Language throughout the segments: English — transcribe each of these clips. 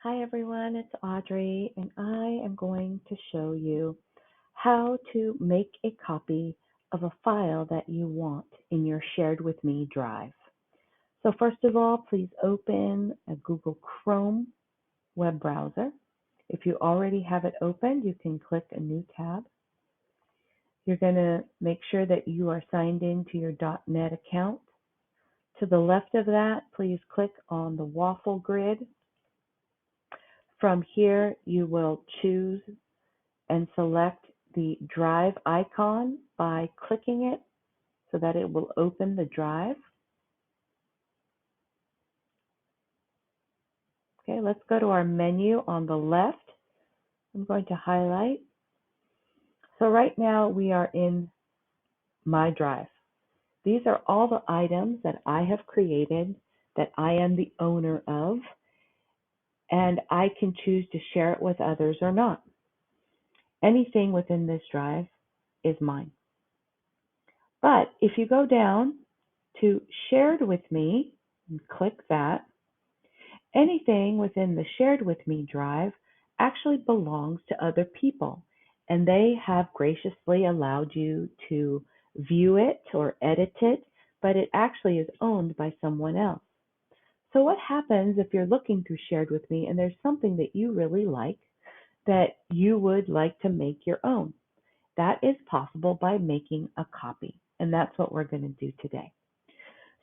Hi everyone, it's Audrey, and I am going to show you how to make a copy of a file that you want in your Shared With Me drive. So first of all, please open a Google Chrome web browser. If you already have it opened, you can click a new tab. You're going to make sure that you are signed in to your .NET account. To the left of that, please click on the waffle grid. From here, you will choose and select the drive icon by clicking it so that it will open the drive. Okay, let's go to our menu on the left. I'm going to highlight. So right now we are in my drive. These are all the items that I have created that I am the owner of, and I can choose to share it with others or not. Anything within this drive is mine. But if you go down to Shared With Me and click that, anything within the Shared With Me drive actually belongs to other people, and they have graciously allowed you to view it or edit it, but it actually is owned by someone else. So what happens if you're looking through Shared With Me and there's something that you really like that you would like to make your own? That is possible by making a copy, and that's what we're going to do today.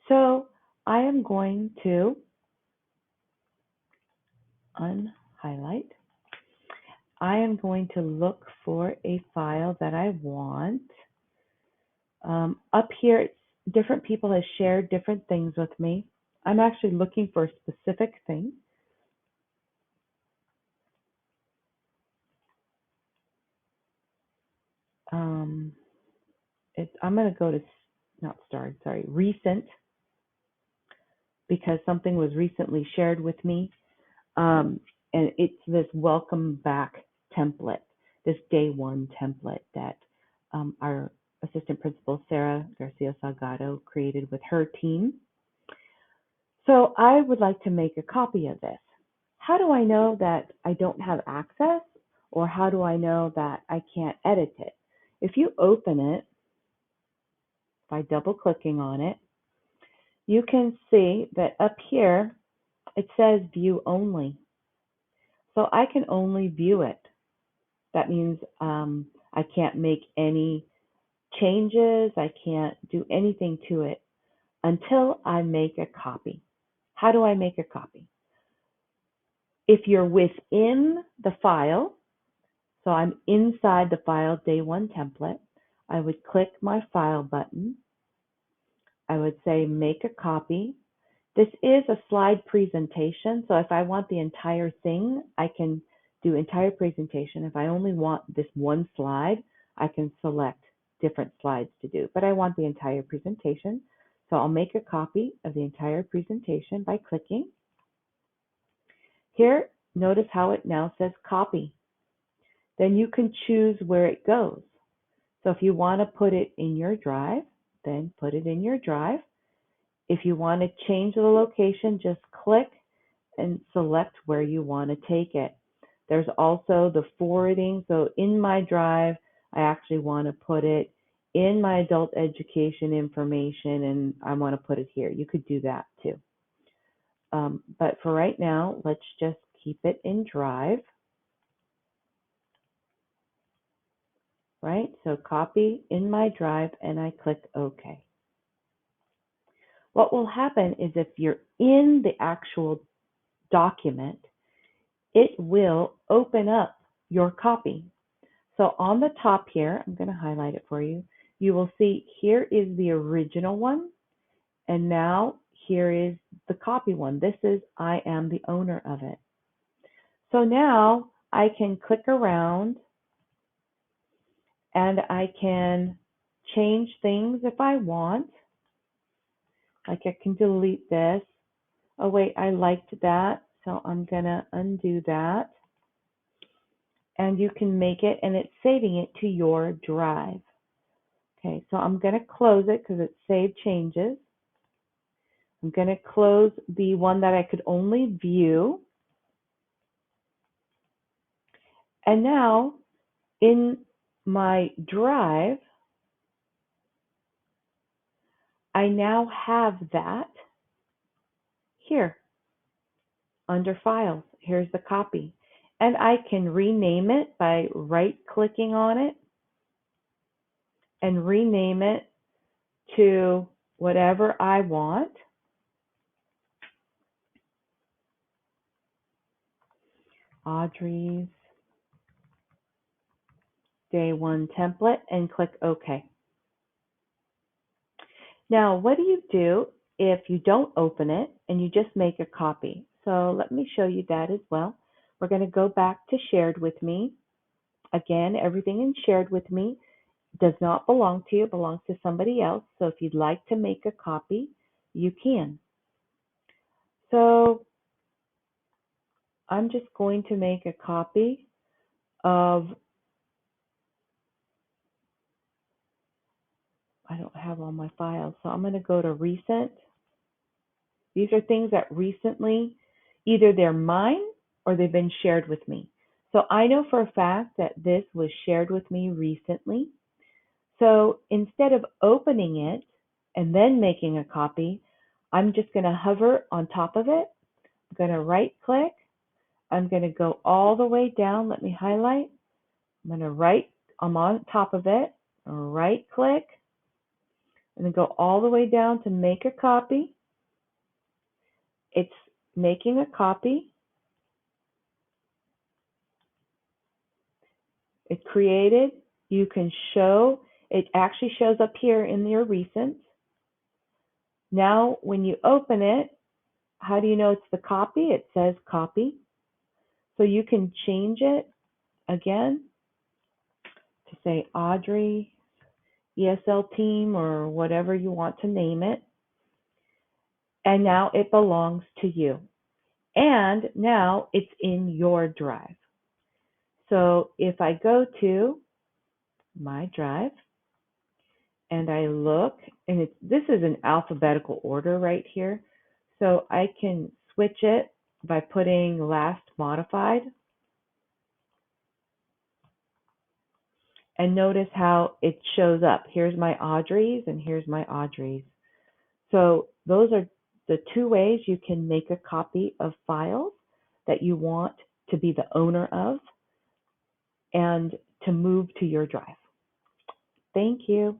So I am going to unhighlight. I am going to look for a file that I want. Up here, different people have shared different things with me. I'm actually looking for a specific thing. I'm going to go to, recent, because something was recently shared with me. And it's this welcome back template, this day one template that our assistant principal, Sarah Garcia Salgado, created with her team. So I would like to make a copy of this. How do I know that I don't have access, or how do I know that I can't edit it? If you open it by double clicking on it, you can see that up here it says view only. So I can only view it. That means I can't make any changes. I can't do anything to it until I make a copy. How do I make a copy? If you're within the file, so I'm inside the file day one template, I would click my file button. I would say make a copy. This is a slide presentation, so if I want the entire thing, I can do entire presentation. If I only want this one slide, I can select different slides to do, but I want the entire presentation. So I'll make a copy of the entire presentation by clicking. Here, notice how it now says copy. Then you can choose where it goes. So if you want to put it in your drive, then put it in your drive. If you want to change the location, just click and select where you want to take it. There's also the forwarding. So in my drive, I actually want to put it in my adult education information, and I want to put it here. You could do that too. But for right now, let's just keep it in drive. Right? So copy in my drive, and I click OK. What will happen is if you're in the actual document, it will open up your copy. So on the top here, I'm going to highlight it for you. You will see here is the original one, and now here is the copy one. This is I am the owner of it. So now I can click around and I can change things if I want. Like I can delete this. Oh wait, I liked that, so I'm going to undo that. And you can make it, and it's saving it to your drive. Okay, so I'm going to close it because it's saved changes. I'm going to close the one that I could only view. And now in my drive, I now have that here under files. Here's the copy. And I can rename it by right-clicking on it and rename it to whatever I want. Audrey's Day 1 template, and click OK. Now, what do you do if you don't open it and you just make a copy? So let me show you that as well. We're going to go back to Shared With Me. Again, everything in Shared With Me does not belong to you, it belongs to somebody else. So if you'd like to make a copy, you can. So I'm just going to make a copy of, I don't have all my files, so I'm going to go to Recent. These are things that recently, either they're mine or they've been shared with me. So I know for a fact that this was shared with me recently. So instead of opening it and then making a copy, I'm just going to hover on top of it. I'm going to right click. I'm going to go all the way down. Let me highlight. I'm on top of it. Right click. And then go all the way down to make a copy. It's making a copy. It created. You can show, it actually shows up here in your recent. Now, when you open it, how do you know it's the copy? It says copy. So you can change it again to say Audrey ESL team or whatever you want to name it. And now it belongs to you. And now it's in your drive. So if I go to my drive and I look, and this is in alphabetical order right here. So I can switch it by putting last modified. And notice how it shows up. Here's my Audrey's and here's my Audrey's. So those are the two ways you can make a copy of files that you want to be the owner of and to move to your drive. Thank you.